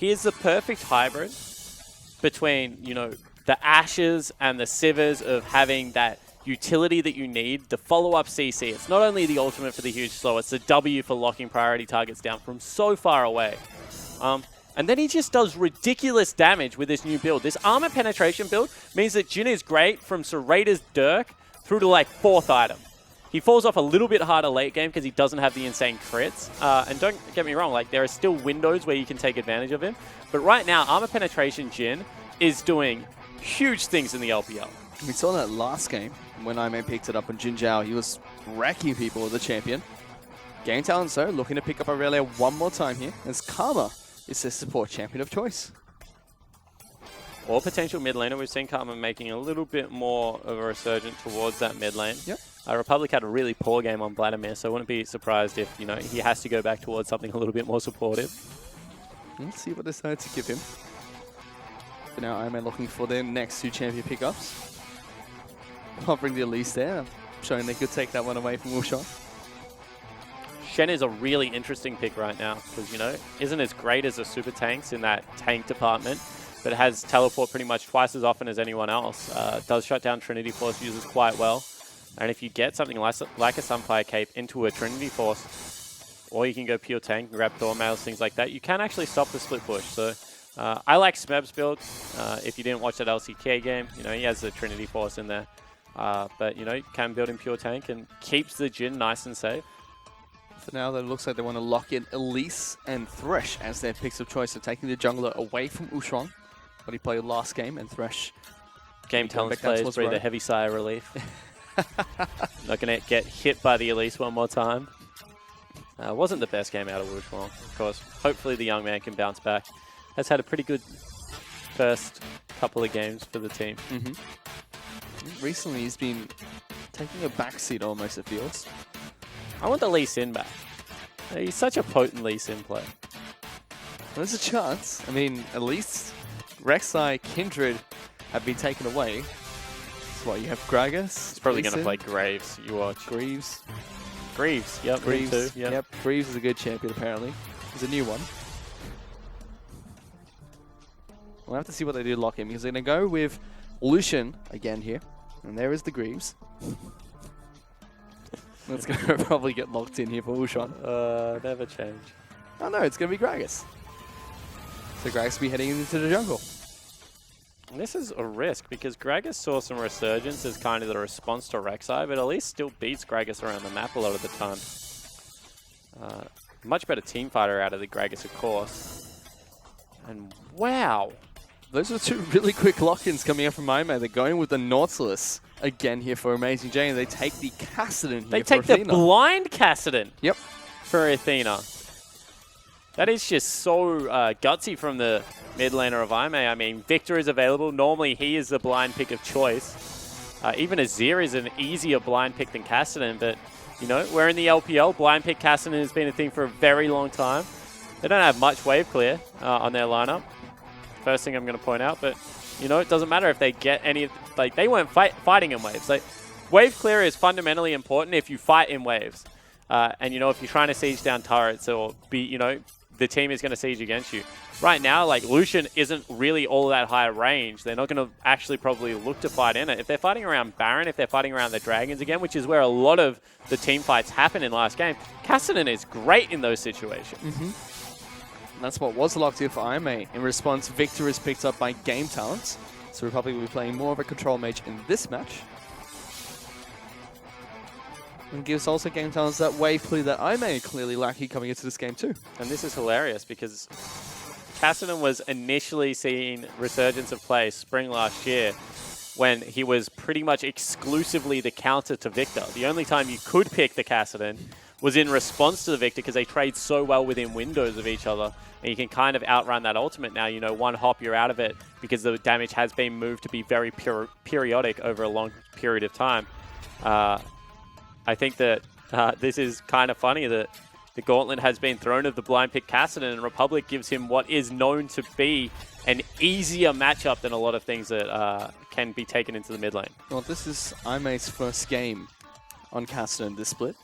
he is the perfect hybrid between, you know, the Ashes and the Sivers of having that utility that you need, the follow-up CC. It's not only the ultimate for the huge slow, it's the W for locking priority targets down from so far away. And then he just does ridiculous damage with this new build. This armor penetration build means that Jhin is great from Serrator's Dirk through to like 4th item. He falls off a little bit harder late game because he doesn't have the insane crits. And don't get me wrong, like there are still windows where you can take advantage of him. But right now, armor penetration Jhin is doing huge things in the LPL. We saw that last game when IMA picked it up on jinjiao. He was wrecking people with the champion. Game Talent, so looking to pick up Irelia one more time here as Karma is the support champion of choice. Or potential mid laner. We've seen Karma making a little bit more of a resurgence towards that mid lane. Yep. Republic had a really poor game on Vladimir, so I wouldn't be surprised if, you know, he has to go back towards something a little bit more supportive. Let's see what they decide to give him. For now, IMA looking for their next 2 champion pickups. Hovering the Elise there, showing they could take that one away from wushuang. Shen is a really interesting pick right now because, you know, isn't as great as the super tanks in that tank department, but has teleport pretty much twice as often as anyone else. Does shut down Trinity Force users quite well. And if you get something like a Sunfire Cape into a Trinity Force, or you can go pure tank and grab Thormails, things like that, you can actually stop the split push. So I like Smeb's build. If you didn't watch that LCK game, you know, he has the Trinity Force in there. But, you know, you can build in pure tank and keeps the Jhin nice and safe. For now, though, it looks like they want to lock in Elise and Thresh as their picks of choice. So taking the jungler away from wushuang, but he played last game, and Thresh... Game Talent's players breathe a heavy sigh of relief. Not going to get hit by the Elise one more time. Wasn't the best game out of wushuang, of course. Hopefully the young man can bounce back. Has had a pretty good first couple of games for the team. Recently, he's been taking a backseat almost, it feels. I want the Lee Sin back. He's such a potent Lee Sin player. There's a chance. I mean, at least Rek'Sai, Kindred have been taken away. So what, you have Gragas? He's probably going to play Graves, you watch. Greaves, yep. Greaves, too. Yep. Greaves is a good champion, apparently. He's a new one. We'll have to see what they do to lock him, because they're going to go with Lucian again here. And there is the Greaves. That's going to probably get locked in here for wushuang. Never change. Oh no, it's going to be Gragas. So Gragas will be heading into the jungle. And this is a risk because Gragas saw some resurgence as kind of the response to Rek'Sai, but at least still beats Gragas around the map a lot of the time. Much better team fighter out of the Gragas, of course. And wow! Those are 2 really quick lock-ins coming out from IMA. They're going with the Nautilus again here for amazingJ, and they take the Kassadin here They take the blind Kassadin Yep. for Athena. That is just so gutsy from the mid laner of IMA. I mean, Viktor is available. Normally, he is the blind pick of choice. Even Azir is an easier blind pick than Kassadin, but, you know, we're in the LPL. Blind pick Kassadin has been a thing for a very long time. They don't have much wave clear on their lineup. First thing I'm going to point out, but, you know, it doesn't matter if they get any, like, they weren't fighting in waves. Like, wave clear is fundamentally important if you fight in waves. And, you know, if you're trying to siege down turrets or be, you know, the team is going to siege against you. Right now, like, Lucian isn't really all that high range. They're not going to actually probably look to fight in it. If they're fighting around Baron, if they're fighting around the Dragons again, which is where a lot of the team fights happen in last game, Kassadin is great in those situations. That's what was locked here for IMA. In response, Viktor is picked up by Game Talent. So Republic will be playing more of a control mage in this match. And gives also Game Talents that wave clear that IMA clearly lacking coming into this game too. And this is hilarious because Kassadin was initially seeing resurgence of play spring last year when he was pretty much exclusively the counter to Viktor. The only time you could pick the Kassadin was in response to the Viktor because they trade so well within windows of each other. And you can kind of outrun that ultimate now. You know, one hop, you're out of it because the damage has been moved to be very periodic over a long period of time. I think that this is kind of funny that the gauntlet has been thrown of the blind pick Kassadin, and Republic gives him what is known to be an easier matchup than a lot of things that can be taken into the mid lane. Well, this is IMA's first game on Kassadin this split.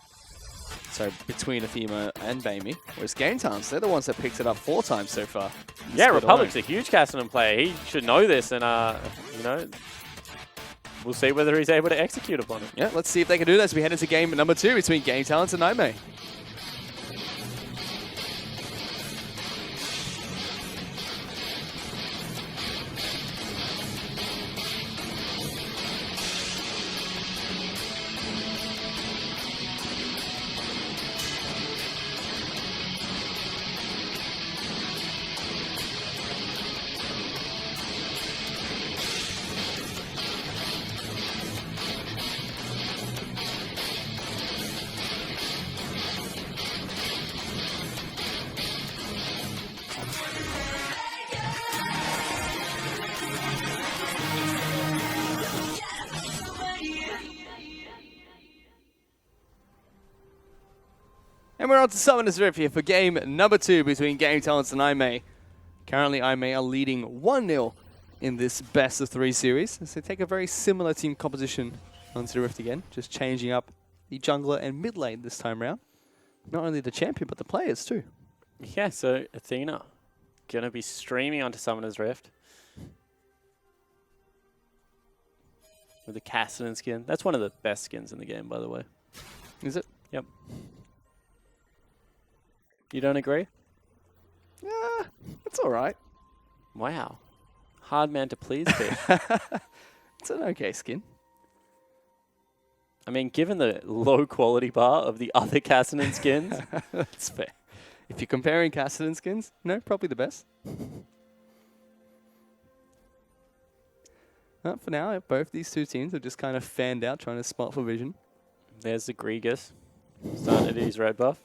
So between Athena and Baimi. Whereas Game Talents, they're the ones that picked it up 4 times so far. Yeah, Republic's a huge Kassadin player. He should know this, and you know, we'll see whether he's able to execute upon it. Yeah, let's see if they can do this. We head into game number 2 between Game Talents and Aime. And we're on to Summoner's Rift here for game number 2 between Game Talents and Aime. Currently, Aime are leading 1-0 in this best of 3 series. So they take a very similar team composition onto the Rift again, just changing up the jungler and mid lane this time round. Not only the champion, but the players too. Yeah, so Athena going to be streaming onto Summoner's Rift with the Kassadin skin. That's one of the best skins in the game, by the way. Is it? Yep. You don't agree? Yeah, it's all right. Wow. Hard man to please, Fish. It's an okay skin. I mean, given the low quality bar of the other Kassadin skins. That's fair. If you're comparing Kassadin skins, no, probably the best. For now, both these two teams are just kind of fanned out, trying to spot for vision. There's the Gragas starting to do his red buff.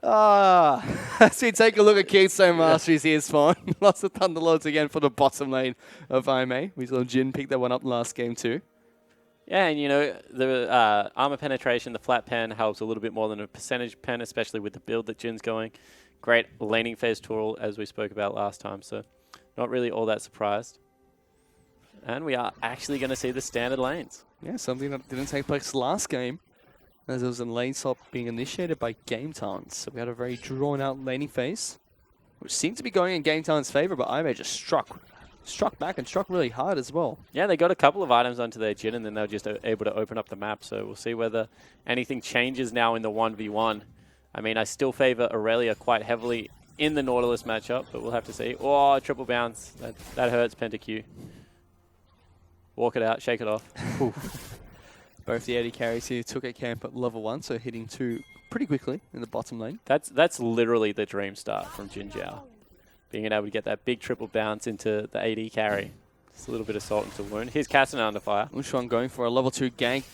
As we take a look at Keystone Masteries here, Spawn. Lots of Thunderlords again for the bottom lane of Aime. We saw Jhin pick that one up last game too. Yeah, and you know, the armor penetration, the flat pen helps a little bit more than a percentage pen, especially with the build that Jin's going. Great laning phase tool, as we spoke about last time, so not really all that surprised. And we are actually going to see the standard lanes. Yeah, something that didn't take place last game, as there was a lane swap being initiated by Game Talents. So we had a very drawn-out laning phase, which seemed to be going in Game Talents' favor, but Aime just struck back and struck really hard as well. Yeah, they got a couple of items onto their Jhin, and then they were just able to open up the map. So we'll see whether anything changes now in the 1v1. I mean, I still favor Irelia quite heavily in the Nautilus matchup, but we'll have to see. Oh, triple bounce. That hurts, PentaQ. Walk it out, shake it off. Both the AD carries here took a camp at level 1, so hitting 2 pretty quickly in the bottom lane. That's literally the dream start from jinjiao. Being able to get that big triple bounce into the AD carry. Just a little bit of salt into the wound. Here's Kassadin under fire. Wushuang going for a level 2 gank.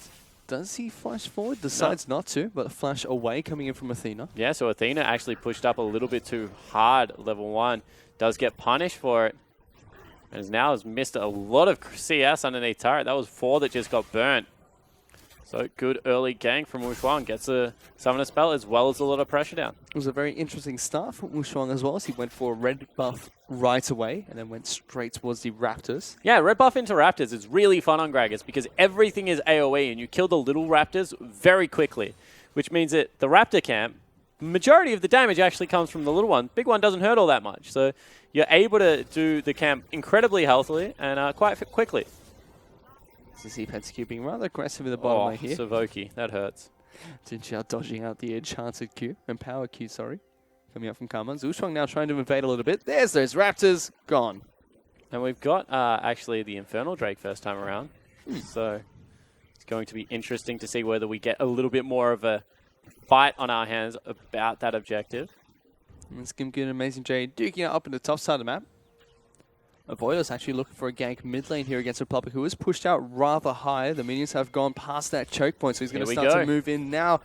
Does he flash forward? Decides not to, but a flash away coming in from Athena. Yeah, so Athena actually pushed up a little bit too hard at level 1. Does get punished for it. And now has missed a lot of CS underneath turret. That was 4 that just got burnt. So good early gank from Wushuang. Gets a summoner spell as well as a lot of pressure down. It was a very interesting start for Wushuang as well, as he went for a red buff right away and then went straight towards the Raptors. Yeah, red buff into Raptors is really fun on Gragas because everything is AoE and you kill the little Raptors very quickly, which means that the Raptor camp, majority of the damage actually comes from the little one. Big one doesn't hurt all that much. So you're able to do the camp incredibly healthily and quite quickly. You see PentaQ being rather aggressive in the bottom lane here. Savoki, that hurts. jinjiao dodging out the enchanted Q, and power Q, sorry. Coming up from Karma. Wushuang now trying to invade a little bit. There's those Raptors, gone. And we've got actually the Infernal Drake first time around. So it's going to be interesting to see whether we get a little bit more of a fight on our hands about that objective. And GimGoon and amazingJ duking it up in the top side of the map. Avoidless actually looking for a gank mid lane here against Republic, who is pushed out rather high. The minions have gone past that choke point, so he's going to start to move in now.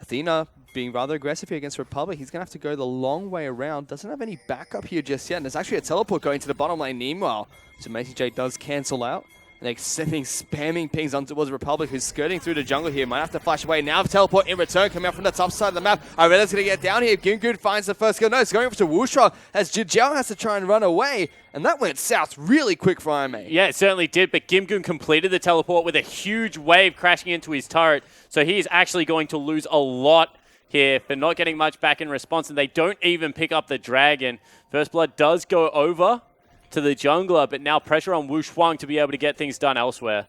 Athena being rather aggressive here against Republic. He's going to have to go the long way around. Doesn't have any backup here just yet. And there's actually a teleport going to the bottom lane meanwhile. So amazingJ does cancel out. And they're sending spamming pings on towards Republic, who's skirting through the jungle here. Might have to flash away. Now teleport in return, coming out from the top side of the map. Irelia's going to get down here. GimGoon finds the first kill. No, it's going over to wushuang as jinjiao has to try and run away. And that went south really quick for IMA. Yeah, it certainly did, but GimGoon completed the teleport with a huge wave crashing into his turret. So he is actually going to lose a lot here for not getting much back in response. And they don't even pick up the dragon. First Blood does go over to the jungler, but now pressure on wushuang to be able to get things done elsewhere.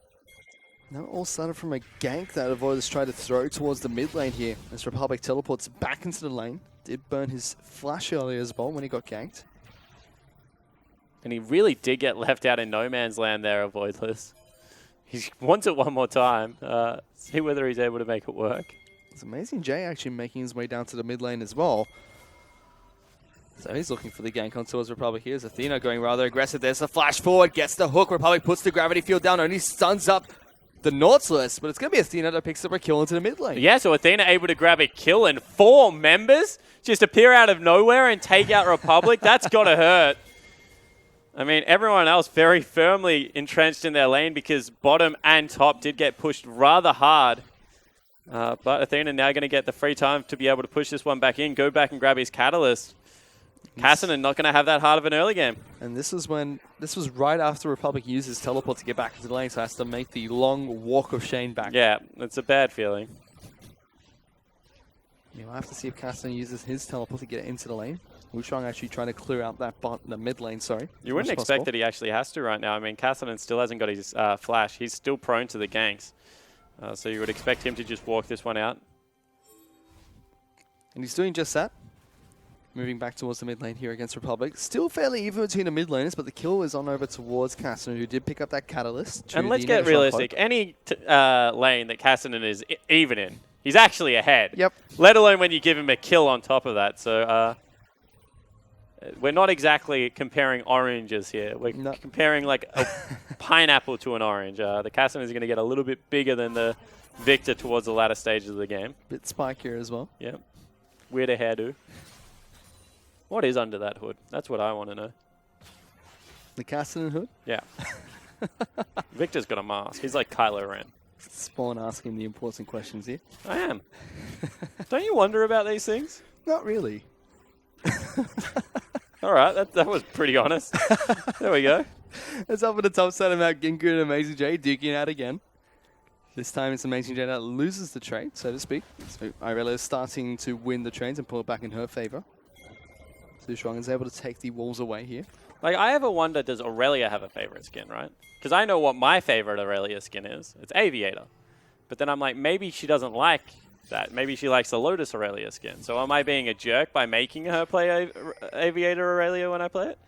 Now it all started from a gank that Avoidless tried to throw towards the mid lane here as Republic teleports back into the lane. Did burn his flash earlier as well when he got ganked. And he really did get left out in no man's land there, Avoidless. He wants it one more time. See whether he's able to make it work. It's amazingJ actually making his way down to the mid lane as well. So he's looking for the gank on towards Republic. Here's Athena going rather aggressive. There's the flash forward, gets the hook. Republic puts the gravity field down, only stuns up the Nautilus, but it's going to be Athena that picks up a kill into the mid lane. Yeah, so Athena able to grab a kill, and 4 members just appear out of nowhere and take out Republic. That's got to hurt. I mean, everyone else very firmly entrenched in their lane because bottom and top did get pushed rather hard. But Athena now going to get the free time to be able to push this one back in, go back and grab his catalyst. Kassadin not going to have that hard of an early game. And this was right after Republic uses teleport to get back into the lane, so has to make the long walk of shame back. Yeah, it's a bad feeling. We'll have to see if Kassadin uses his teleport to get into the lane. wushuang actually trying to clear out that the mid lane, sorry. You wouldn't expect that he actually has to right now. I mean, Kassadin still hasn't got his flash. He's still prone to the ganks. So you would expect him to just walk this one out. And he's doing just that. Moving back towards the mid lane here against Republic. Still fairly even between the mid laners, but the kill is on over towards Kassadin, who did pick up that catalyst. And let's get realistic. Any lane that Kassadin is even in, he's actually ahead. Yep. Let alone when you give him a kill on top of that. So we're not exactly comparing oranges here. We're comparing like a pineapple to an orange. The Kassadin is going to get a little bit bigger than the Viktor towards the latter stages of the game. Bit spikier as well. Yep. Weirder hairdo. What is under that hood? That's what I want to know. The Kassadin hood? Yeah. Viktor's got a mask. He's like Kylo Ren. Spawn asking the important questions here. I am. Don't you wonder about these things? Not really. All right, that was pretty honest. There we go. It's up at the top side of map. GimGoon and amazingJ duking out again. This time it's amazingJ that loses the trade, so to speak. So Irelia is starting to win the trades and pull it back in her favor. wushuang is able to take the walls away here. Like, I ever wonder, does Irelia have a favorite skin, right? Because I know what my favorite Irelia skin is. It's Aviator. But then I'm like, maybe she doesn't like that. Maybe she likes the Lotus Irelia skin. So am I being a jerk by making her play Aviator Irelia when I play it?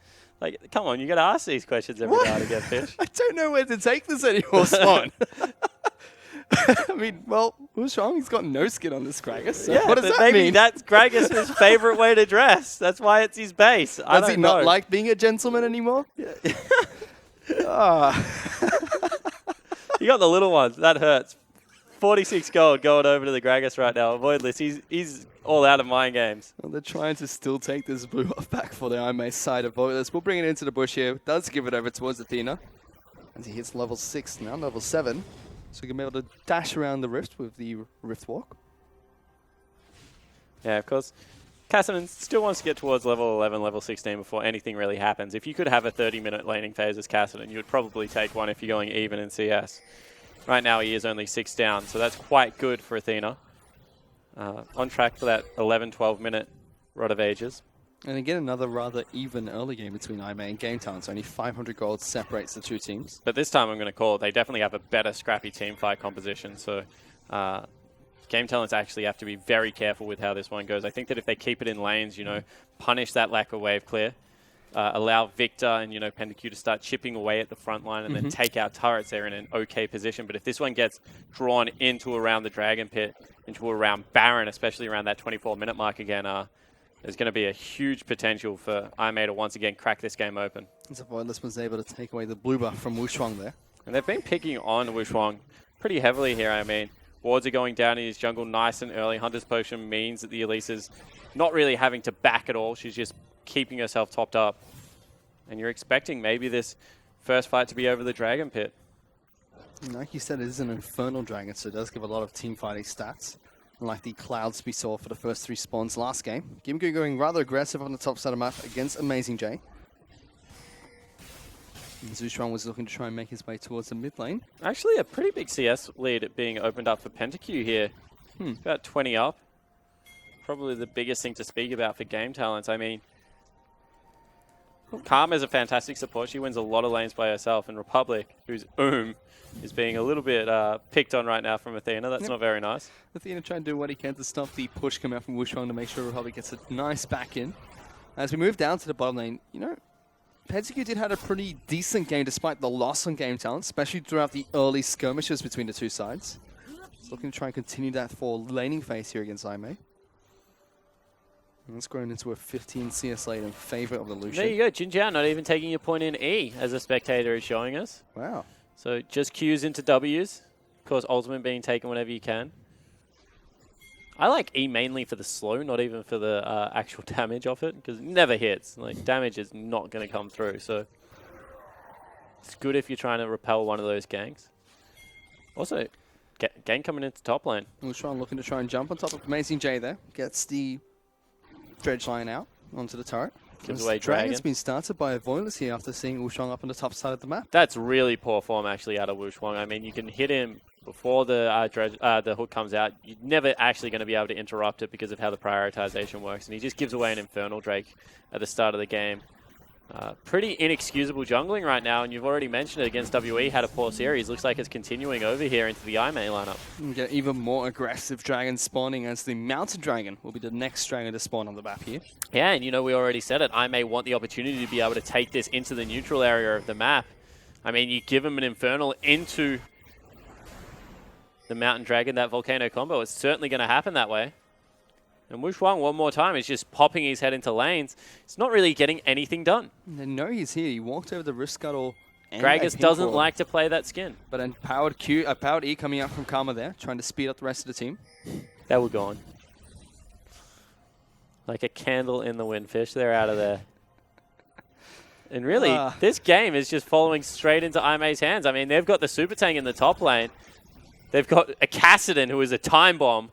Like, come on, you got to ask these questions every now and again, Fish. I don't know where to take this anymore, Spawn. I mean, well, wushuang, he's got no skin on this Gragas. So yeah, what does that maybe mean? That's Gragas' favorite way to dress. That's why it's his base. Does he not like being a gentleman anymore? Yeah. You got the little ones. That hurts. 46 gold going over to the Gragas right now. Avoidless. He's all out of mind games. Well, they're trying to still take this blue off back for the IMA side of Avoidless. We'll bring it into the bush here. Does give it over towards Athena. As he hits level 6, now level 7. So he can be able to dash around the rift with the rift walk. Yeah, of course. Kassadin still wants to get towards level 11, level 16 before anything really happens. If you could have a 30-minute laning phase as Kassadin, you would probably take one if you're going even in CS. Right now he is only 6 down, so that's quite good for Athena. On track for that 11, 12-minute Rod of Ages. And again, another rather even early game between IMA and Game Talents. Only 500 gold separates the two teams. But this time I'm going to call it. They definitely have a better scrappy team fight composition. So Game Talents actually have to be very careful with how this one goes. I think that if they keep it in lanes, you know, punish that lack of wave clear, allow Viktor and, you know, PentaQ to start chipping away at the front line and then take out turrets, they're in an okay position. But if this one gets drawn into around the Dragon Pit, into around Baron, especially around that 24-minute mark again, there's going to be a huge potential for IMA to once again crack this game open. So Avoidless was able to take away the blue buff from wushuang there. And they've been picking on wushuang pretty heavily here. I mean, wards are going down in his jungle nice and early. Hunter's Potion means that the Elise is not really having to back at all. She's just keeping herself topped up. And you're expecting maybe this first fight to be over the Dragon Pit. Like you said, it is an Infernal Dragon, so it does give a lot of team-fighting stats. Unlike the clouds we saw for the first 3 spawns last game. GimGoon going rather aggressive on the top side of the map against amazingJ. wushuang was looking to try and make his way towards the mid lane. Actually, a pretty big CS lead being opened up for PentaQ here. About 20 up. Probably the biggest thing to speak about for game talents. I mean, Karma is a fantastic support. She wins a lot of lanes by herself. And Republic, who's is being a little bit picked on right now from Athena. That's not very nice. Athena trying to do what he can to stop the push coming out from wushuang to make sure Republic gets a nice back in. As we move down to the bottom lane, you know, PentaQ did have a pretty decent game despite the loss on game talent, especially throughout the early skirmishes between the two sides. He's looking to try and continue that for laning phase here against Aimee. And it's grown into a 15 CS lane in favor of the Lucian. There you go, jinjiao not even taking your point in E, as a spectator is showing us. Wow. So just Qs into Ws. Of course, ultimate being taken whenever you can. I like E mainly for the slow, not even for the actual damage of it, because it never hits. Like, damage is not going to come through, so it's good if you're trying to repel one of those ganks. Also, gang coming into top lane. wushuang looking to try and jump on top of amazingJ there. Gets the dredge line out onto the turret. Gives away Dragon's Dragon. been started by Avoidless here after seeing wushuang up on the top side of the map. That's really poor form, actually, out of wushuang. I mean, you can hit him before the hook comes out. You're never actually going to be able to interrupt it because of how the prioritization works. And he just gives away an Infernal Drake at the start of the game. Pretty inexcusable jungling right now, and you've already mentioned it against WE, had a poor series. Looks like it's continuing over here into the Aimee lineup. You get even more aggressive dragons spawning as the Mountain Dragon will be the next dragon to spawn on the map here. Yeah, and you know, we already said it. Aimee want the opportunity to be able to take this into the neutral area of the map. I mean, you give him an Infernal into the Mountain Dragon, that Volcano combo, it's certainly going to happen that way. And wushuang, one more time, is just popping his head into lanes. It's not really getting anything done. They know he's here. He walked over the wrist scuttle. Gragas doesn't like to play that skin. But a powered E coming out from Karma there, trying to speed up the rest of the team. They were gone. Like a candle in the wind, Fish. They're out of there. And really, this game is just following straight into Aimee's hands. I mean, they've got the Super Tank in the top lane. They've got a Kassadin, who is a time bomb,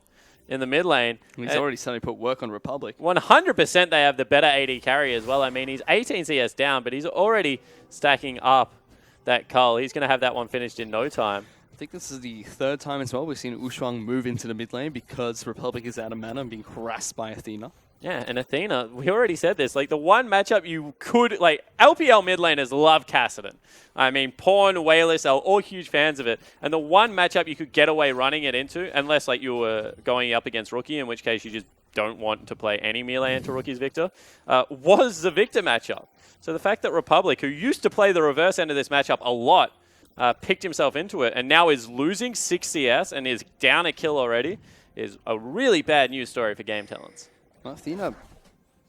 in the mid lane. He's already starting to put work on Republic. 100% they have the better AD carry as well. I mean, he's 18 CS down, but he's already stacking up that cull. He's going to have that one finished in no time. I think this is the third time as well we've seen wushuang move into the mid lane because Republic is out of mana and being harassed by Athena. Yeah, and Athena, we already said this, like the one matchup you could, like LPL mid laners love Kassadin. I mean, Pawn, Wayless are all huge fans of it. And the one matchup you could get away running it into, unless like you were going up against Rookie, in which case you just don't want to play any melee into Rookie's Viktor, was the Viktor matchup. So the fact that Republic, who used to play the reverse end of this matchup a lot, picked himself into it and now is losing 6 CS and is down a kill already, is a really bad news story for game talents. Athena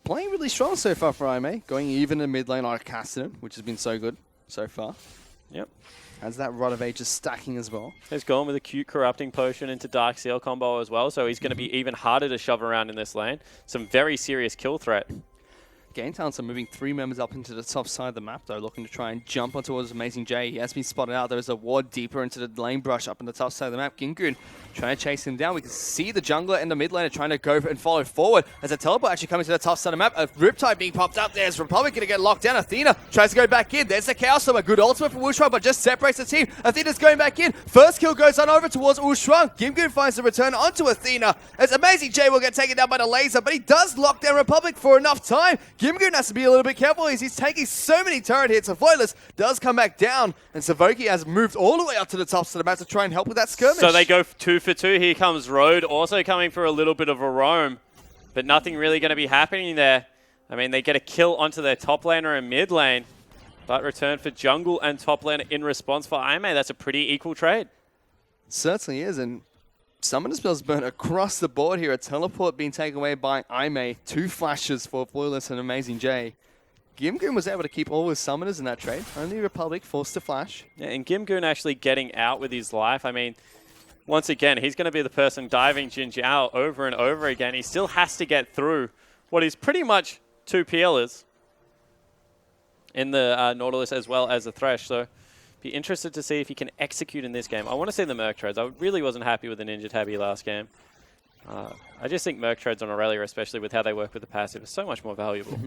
playing really strong so far for Aimee, going even in mid lane on Kassadin, which has been so good so far. Yep. Has that Rod of Ages stacking as well. He's going with a cute Corrupting Potion into Dark Seal combo as well, so he's going to be even harder to shove around in this lane. Some very serious kill threat. Game talents are moving 3 members up into the top side of the map, though, looking to try and jump on towards amazingJ. He has been spotted out. There's a ward deeper into the lane brush up on the top side of the map. GimGoon trying to chase him down. We can see the jungler and the mid laner trying to go and follow forward as a teleport actually coming to the top side of the map. A Riptide being popped up. There's Republic going to get locked down. Athena tries to go back in. There's the Chaos Storm. A good ultimate from wushuang, but just separates the team. Athena's going back in. First kill goes on over towards wushuang. GimGoon finds the return onto Athena as amazingJ will get taken down by the laser, but he does lock down Republic for enough time. GimGoon has to be a little bit careful as he's taking so many turret hits. Avoidless does come back down, and Savoki has moved all the way up to the top of the map to try and help with that skirmish. So they go 2 for 2. Here comes Road, also coming for a little bit of a roam, but nothing really going to be happening there. I mean, they get a kill onto their top laner and mid lane, but return for jungle and top laner in response for Aimee. That's a pretty equal trade. Certainly is, and Summoner spells burn across the board here. A teleport being taken away by Aimee. 2 flashes for Avoidless and amazingJ. GimGoon was able to keep all his summoners in that trade. Only Republic forced to flash. Yeah, and GimGoon actually getting out with his life. I mean, once again, he's going to be the person diving jinjiao over and over again. He still has to get through what is pretty much 2 PLers in the Nautilus as well as the Thresh. So Be interested to see if he can execute in this game. I want to see the Merc trades. I really wasn't happy with the Ninja Tabby last game. I just think Merc trades on Irelia, especially with how they work with the passive, are so much more valuable.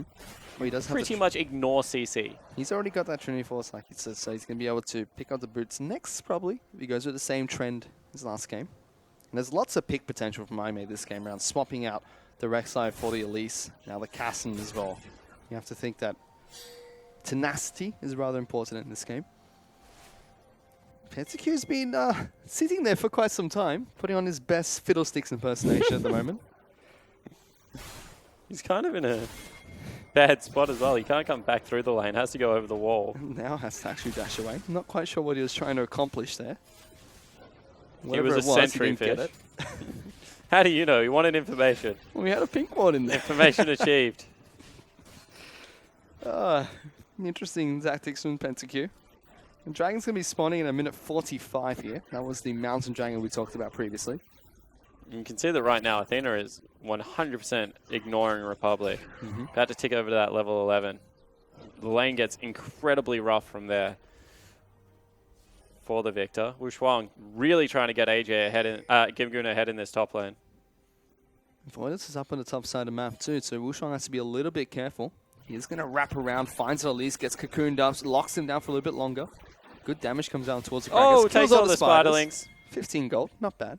Well, he does have Pretty much ignore CC. He's already got that Trinity Force, like he says, so he's going to be able to pick up the boots next, probably, if he goes with the same trend as last game. And there's lots of pick potential from IMA this game around, swapping out the Rek'Sai for the Elise, now the Kassadin as well. You have to think that tenacity is rather important in this game. PentaQ's been sitting there for quite some time, putting on his best Fiddlesticks impersonation at the moment. He's kind of in a bad spot as well. He can't come back through the lane, has to go over the wall. Now has to actually dash away. Not quite sure what he was trying to accomplish there. He was a sentry fish. How do you know? You wanted information. Well, we had a pink one in there. Information achieved. Interesting tactics from PentaQ. The Dragon's going to be spawning in a minute 45 here. That was the Mountain Dragon we talked about previously. You can see that right now, Athena is 100% ignoring Republic. About to tick over to that level 11. The lane gets incredibly rough from there for the Viktor. Wushuang really trying to get AJ ahead in, GimGoon ahead in this top lane. Avoidless is up on the top side of the map too, so Wushuang has to be a little bit careful. He's going to wrap around, finds Elise, gets cocooned up, locks him down for a little bit longer. Good damage comes down towards Gragas. Oh, takes all the spiderlings. 15 gold, not bad.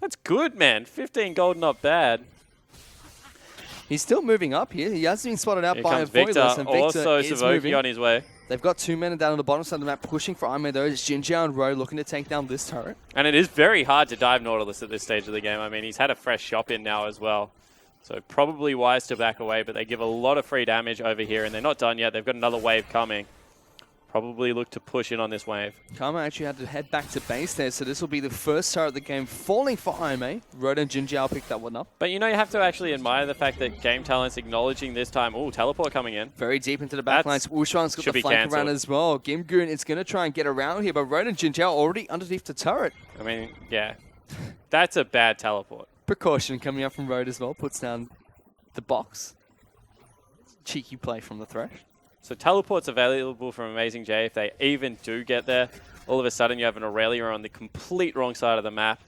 That's good, man. 15 gold, not bad. He's still moving up here. He has been spotted out by Viktor, and Viktor also is Savoki moving on his way. They've got 2 men down on the bottom side of the map pushing for IMA though. It's jinjiao and Ro looking to take down this turret. And it is very hard to dive Nautilus at this stage of the game. I mean, he's had a fresh shop in now as well. So probably wise to back away, but they give a lot of free damage over here, and they're not done yet. They've got another wave coming. Probably look to push in on this wave. Karma actually had to head back to base there, so this will be the first turret of the game falling for IMA. Road and jinjiao picked that one up. But you know, you have to actually admire the fact that Game Talent's acknowledging this time. Ooh, teleport coming in. Very deep into the backlines. Wushuang's got the flank around as well. GimGoon is going to try and get around here, but Road and jinjiao already underneath the turret. I mean, yeah. That's a bad teleport. Precaution coming up from Road as well. Puts down the box. Cheeky play from the Thresh. So teleport's available from amazingJ if they even do get there. All of a sudden you have an Irelia on the complete wrong side of the map.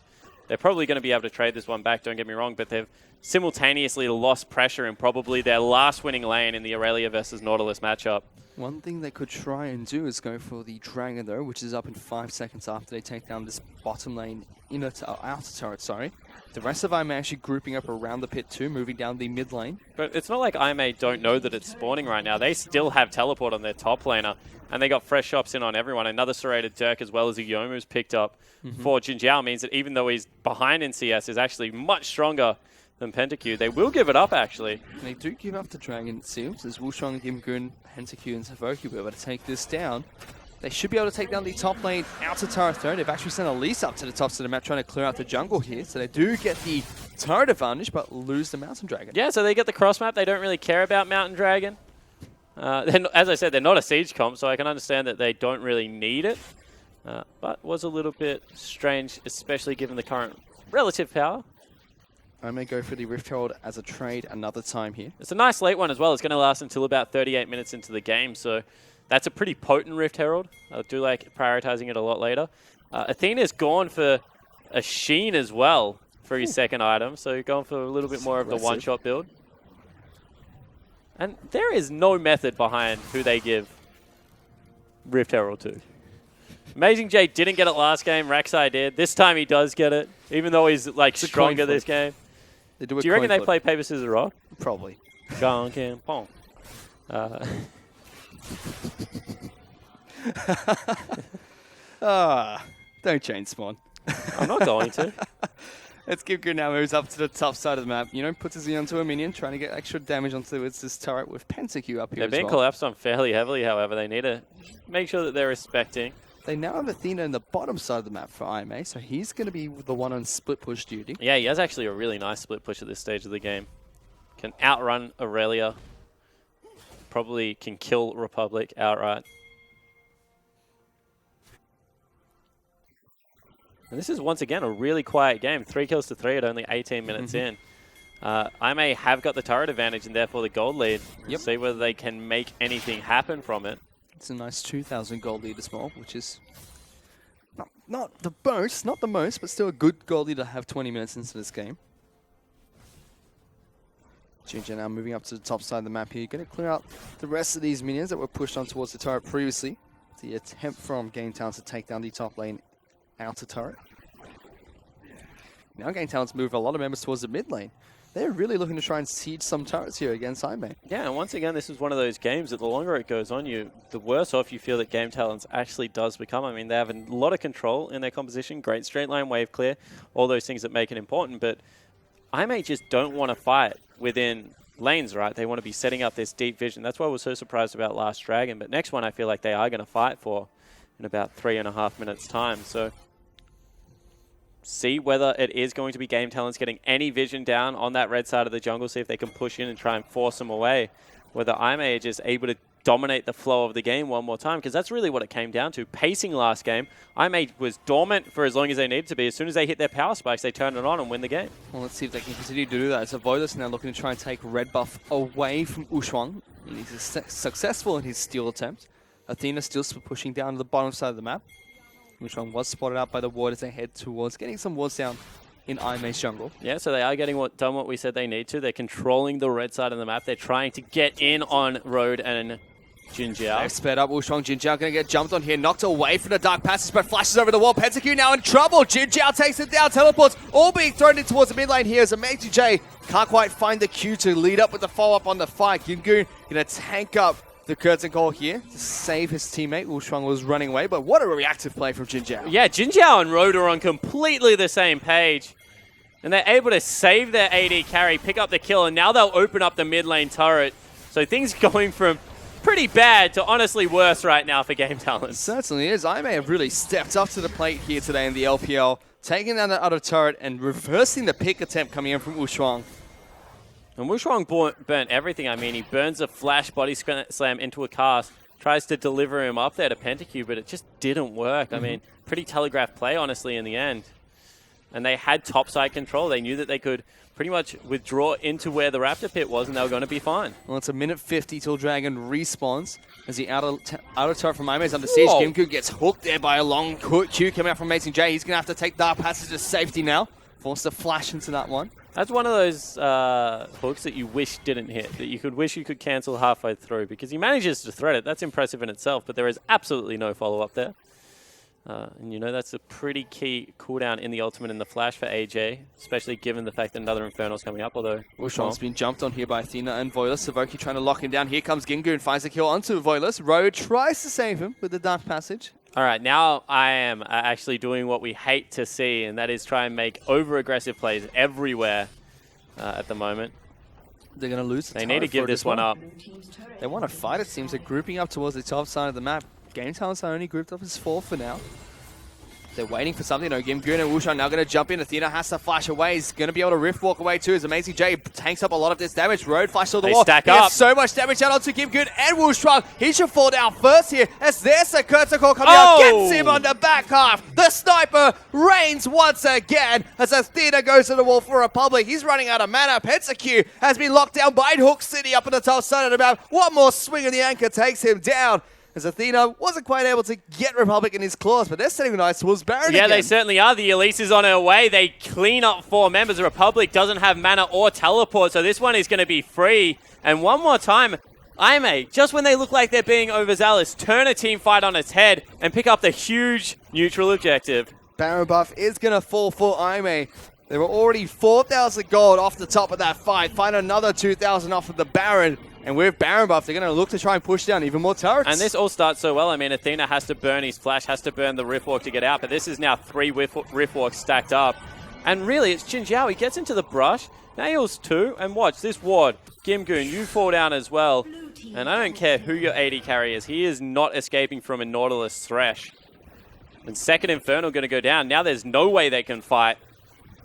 They're probably going to be able to trade this one back, don't get me wrong, but they've simultaneously lost pressure in probably their last winning lane in the Irelia versus Nautilus matchup. One thing they could try and do is go for the Dragon though, which is up in 5 seconds after they take down this bottom lane outer turret, sorry. The rest of IMA actually grouping up around the pit too, moving down the mid lane. But it's not like IMA don't know that it's spawning right now. They still have teleport on their top laner, and they got fresh shops in on everyone. Another serrated Dirk as well as a Yomu's picked up for jinjiao means that even though he's behind in CS, is actually much stronger than PentaQ. They will give it up, actually. And they do give up the Dragon, it seems, as wushuang, GimGoon, PentaQ, and Savoki will be able to take this down. They should be able to take down the top lane outer turret third. They've actually sent Elise up to the tops of the map trying to clear out the jungle here. So they do get the turret advantage, but lose the Mountain Dragon. Yeah, so they get the cross map. They don't really care about Mountain Dragon. As I said, they're not a siege comp, so I can understand that they don't really need it. But was a little bit strange, especially given the current relative power. I may go for the Rift Herald as a trade another time here. It's a nice late one as well. It's going to last until about 38 minutes into the game, so that's a pretty potent Rift Herald. I do like prioritizing it a lot later. Athena's gone for a Jhin as well for his second item, so you're going for a little bit more of the one-shot build. And there is no method behind who they give Rift Herald to. amazingJ didn't get it last game. Rek'Sai did. This time he does get it, even though he's like stronger this game. Do you reckon they play paper, scissors, rock? Probably. Gong, can, pong. Don't change spawn. I'm not going to. Let's keep good now. Moves up to the top side of the map. You know, puts his onto a minion, trying to get extra damage onto this turret with PentaQ up here. They're being collapsed on fairly heavily, however. They need to make sure that they're respecting. They now have Athena in the bottom side of the map for IMA, so he's going to be the one on split push duty. Yeah, he has actually a really nice split push at this stage of the game. Can outrun Irelia. Probably can kill Republic outright. And this is, once again, a really quiet game. 3 kills to 3 at only 18 minutes in. IMA have got the turret advantage and therefore the gold lead. We'll see whether they can make anything happen from it. It's a nice 2,000 gold lead as well, which is not the most, but still a good gold lead to have 20 minutes into this game. Jinjiao now moving up to the top side of the map here. Going to clear out the rest of these minions that were pushed on towards the turret previously. The attempt from Game Talent to take down the top lane outer turret. Now Game Talent's moved a lot of members towards the mid lane. They're really looking to try and siege some turrets here against Imei. Yeah, and once again, this is one of those games that the longer it goes on, the worse off you feel that Game Talents actually does become. I mean, they have a lot of control in their composition, great straight line wave clear, all those things that make it important, but Imei just don't want to fight within lanes, right? They want to be setting up this deep vision. That's why I was so surprised about Last Dragon, but next one I feel like they are going to fight for in about 3.5 minutes time. So see whether it is going to be Game Talents getting any vision down on that red side of the jungle, see if they can push in and try and force them away. Whether Imei are just able to dominate the flow of the game one more time, because that's really what it came down to. Pacing last game, Imei was dormant for as long as they needed to be. As soon as they hit their power spikes, they turned it on and win the game. Well, let's see if they can continue to do that. It's Avoidless now looking to try and take red buff away from wushuang. He's successful in his steal attempt. Athena still pushing down to the bottom side of the map. wushuang was spotted out by the ward as they head towards getting some wards down in Imei's jungle. Yeah, so they are getting done what we said they need to. They're controlling the red side of the map. They're trying to get in on Road and jinjiao. They've sped up wushuang. jinjiao going to get jumped on here, knocked away from the dark passage, but flashes over the wall. PentaQ now in trouble. jinjiao takes it down, teleports, all being thrown in towards the mid lane here as amazingJ can't quite find the Q to lead up with the follow-up on the fight. GimGoon going to tank up the curtain call here to save his teammate. wushuang was running away, but what a reactive play from jinjiao. Yeah, jinjiao and Road are on completely the same page. And they're able to save their AD carry, pick up the kill, and now they'll open up the mid lane turret. So things going from pretty bad to honestly worse right now for Game Talent. Certainly is. Imei have really stepped up to the plate here today in the LPL, taking down the other turret and reversing the pick attempt coming in from wushuang. And wushuang burnt everything. I mean, he burns a flash body slam into a cast, tries to deliver him up there to PentaQ, but it just didn't work. I mean, pretty telegraphed play, honestly, in the end. And they had topside control. They knew that they could pretty much withdraw into where the Raptor pit was, and they were going to be fine. Well, it's a minute 50 till Dragon respawns as the outer turret from Imei is under siege. GimGoon gets hooked there by a long Q coming out from amazingJ. He's going to have to take Dark Passage to safety now. Forced to flash into that one. That's one of those hooks that you wish didn't hit, that you could wish you could cancel halfway through, because he manages to thread it. That's impressive in itself, but there is absolutely no follow-up there. And you know, that's a pretty key cooldown in the ultimate and the flash for AJ, especially given the fact that another Infernal's coming up, although wushuang's been jumped on here by Athena and Avoidless. Savoki trying to lock him down. Here comes GimGoon, finds a kill onto Avoidless. Road tries to save him with the Dark Passage. All right, now I am actually doing what we hate to see, and that is try and make over-aggressive plays everywhere at the moment. They're going to lose the They need to give this one up. They want to fight, it seems. They're grouping up towards the top side of the map. Game Talents are only grouped up as 4 for now. They're waiting for something. No, GimGoon and wushuang now going to jump in. Athena has to flash away. He's going to be able to rift walk away too as amazingJ tanks up a lot of this damage. Road flashes on the wall. Stack he up. gets so much damage out onto GimGoon and wushuang. He should fall down first here as there's a curtain call coming out. Gets him on the back half. The sniper reigns once again as Athena goes to the wall for Republic. He's running out of mana. PentaQ has been locked down by Hook City up on the top side of the map. One more swing of the anchor takes him down. As Athena wasn't quite able to get Republic in his claws, but they're setting the nice towards Baron again. Yeah, they certainly are. The Elise is on her way. They clean up 4 members. Republic doesn't have mana or teleport, so this one is going to be free. And one more time, Imei, just when they look like they're being overzealous, turn a team fight on its head and pick up the huge neutral objective. Baron buff is going to fall for Imei. They were already 4,000 gold off the top of that fight. Find another 2,000 off of the Baron. And with Baron buff, they're going to look to try and push down even more turrets. And this all starts so well. I mean, Athena has to burn his flash, has to burn the rift walk to get out. But this is now 3 rift walks stacked up. And really, it's jinjiao. He gets into the brush, nails 2, and watch this ward. GimGoon, you fall down as well. And I don't care who your AD carry is. He is not escaping from a Nautilus Thresh. And second Infernal going to go down. Now there's no way they can fight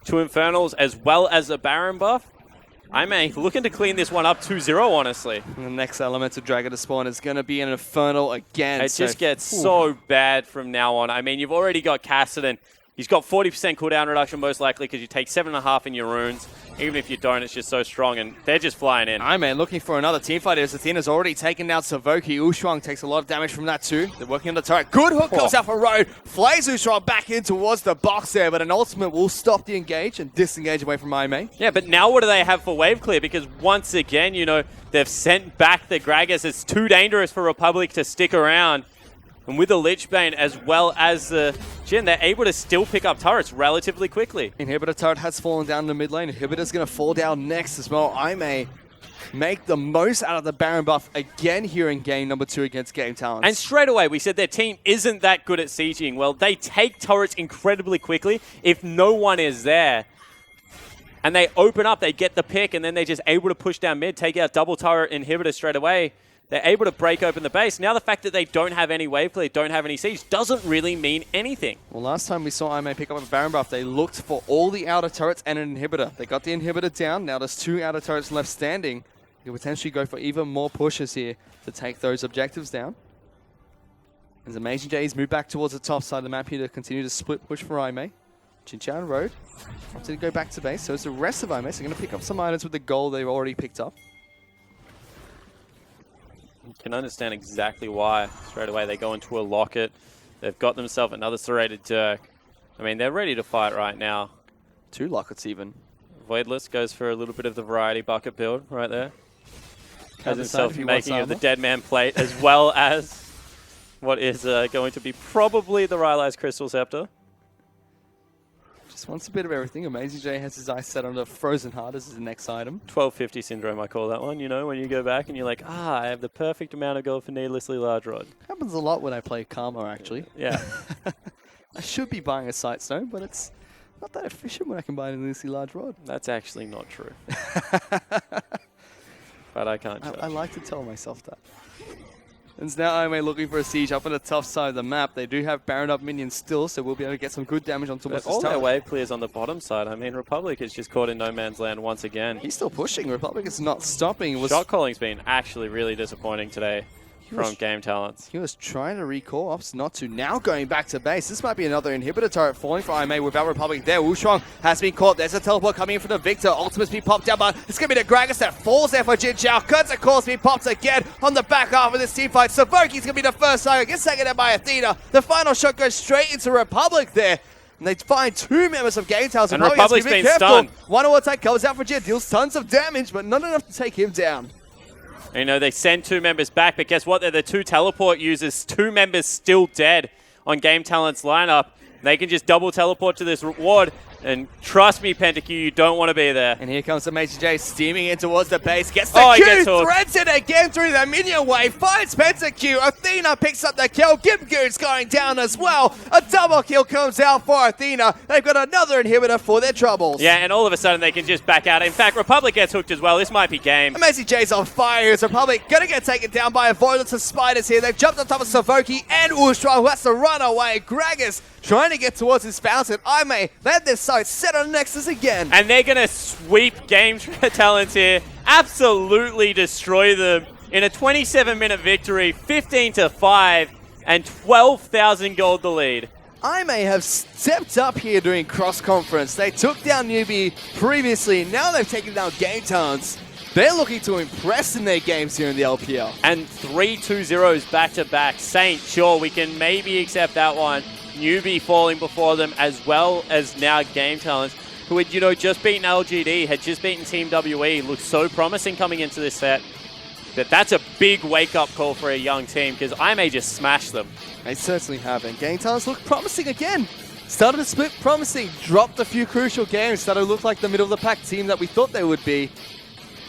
2 Infernals as well as a Baron buff. Imei looking to clean this one up 2-0, honestly. And the next Elemental Dragon to spawn is going to be an Infernal again. It just gets so bad from now on. I mean, you've already got Kassadin He's got 40% cooldown reduction most likely because you take 7.5 in your runes. Even if you don't, it's just so strong, and they're just flying in. Ironman looking for another teamfight as Athena's already taken down Savoki. Wushuang takes a lot of damage from that too. They're working on the turret. Good hook comes out for Road. Flays Wushuang back in towards the box there, but an ultimate will stop the engage and disengage away from Ironman. Yeah, but now what do they have for wave clear? Because once again, you know, they've sent back the Gragas. It's too dangerous for Republic to stick around. And with the Lichbane as well as the Jhin, they're able to still pick up turrets relatively quickly. Inhibitor turret has fallen down in the mid lane. Inhibitor's going to fall down next as well. I may make the most out of the Baron buff again here in game number 2 against Game Talents. And straight away, we said their team isn't that good at sieging. Well, they take turrets incredibly quickly if no one is there. And they open up, they get the pick, and then they're just able to push down mid, take out double turret Inhibitor straight away. They're able to break open the base. Now the fact that they don't have any wave clear, don't have any siege, doesn't really mean anything. Well, last time we saw IMA pick up a Baron buff, they looked for all the outer turrets and an inhibitor. They got the inhibitor down. Now there's 2 outer turrets left standing. You could potentially go for even more pushes here to take those objectives down. As amazingJ's moved back towards the top side of the map here to continue to split push for IMA. jinjiao and Road opted to go back to base. So is the rest of IMA. So they're going to pick up some items with the gold they've already picked up. You can understand exactly why. Straight away they go into a locket. They've got themselves another serrated Dirk. I mean, they're ready to fight right now. 2 lockets even. Avoidless goes for a little bit of the variety bucket build right there. Has himself himself making of the Dead Man Plate as well as what is going to be probably the Ryze Crystal Scepter. Just wants a bit of everything. amazingJ has his eyes set on the Frozen Heart as his next item. 1250 syndrome, I call that one. You know, when you go back and you're like, I have the perfect amount of gold for needlessly large rod. Happens a lot when I play Karma, actually. Yeah. I should be buying a Sight Stone, but it's not that efficient when I can buy a needlessly large rod. That's actually not true. But I can't judge. I like to tell myself that. And now IMA looking for a siege up on the top side of the map. They do have Baron up minions still, so we'll be able to get some good damage on top of all their wave clears on the bottom side. I mean, Republic is just caught in no man's land once again. He's still pushing. Republic is not stopping. Shot calling's been actually really disappointing today from Game Talents. He was trying to recall, opts not to. Now going back to base. This might be another inhibitor turret falling for IMA without Republic there. Wushuang has been caught. There's a teleport coming in from the Viktor. Ultimate's been popped down, but it's going to be the Gragas that falls there for jinjiao. Curse of course being popped again on the back half of this team fight. Savoki's going to be the first target. Gets taken out by Athena. The final shot goes straight into Republic there. And they find 2 members of Game Talents. And Republic's been stunned. One more attack comes out for Jhin. Deals tons of damage, but not enough to take him down. You know, they send 2 members back, but guess what? They're the 2 teleport users. 2 members still dead on Game Talents lineup. They can just double teleport to this reward. And trust me, PentaQ, you don't want to be there. And here comes amazingJ steaming in towards the base. Gets the Q, threads it again through the minion wave. Finds PentaQ. Athena picks up the kill. GimGoon's going down as well. A double kill comes out for Athena. They've got another inhibitor for their troubles. Yeah, and all of a sudden they can just back out. In fact, Republic gets hooked as well. This might be game. amazingJ's on fire. Here's Republic going to get taken down by Avoidless of Spiders here. They've jumped on top of Savoki and Wushuang, who has to run away. Gragas trying to get towards his fountain. IMA, they have their sights set on Nexus again. And they're going to sweep Game Talents here. Absolutely destroy them in a 27-minute victory, 15-5, and 12,000 gold the lead. IMA have stepped up here during cross-conference. They took down Newbie previously. Now they've taken down Game Talents. They're looking to impress in their games here in the LPL. And 3 2-0s back-to-back. Saint, sure, we can maybe accept that one. Newbie falling before them, as well as now Game Talents, who had, you know, just beaten LGD, had just beaten Team WE, looked so promising coming into this set. That's a big wake-up call for a young team, because IMA just smashed them. They certainly have, and Game Talents look promising again. Started to split promising, dropped a few crucial games, started to look like the middle-of-the-pack team that we thought they would be.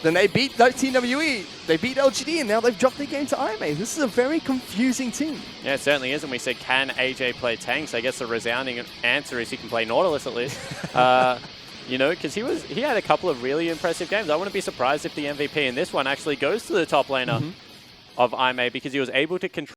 Then they beat Team WE, they beat LGD, and now they've dropped their game to IMA. This is a very confusing team. Yeah, it certainly is, and we said, can AJ play tanks? I guess the resounding answer is he can play Nautilus at least. You know, because he had a couple of really impressive games. I wouldn't be surprised if the MVP in this one actually goes to the top laner of IMA, because he was able to control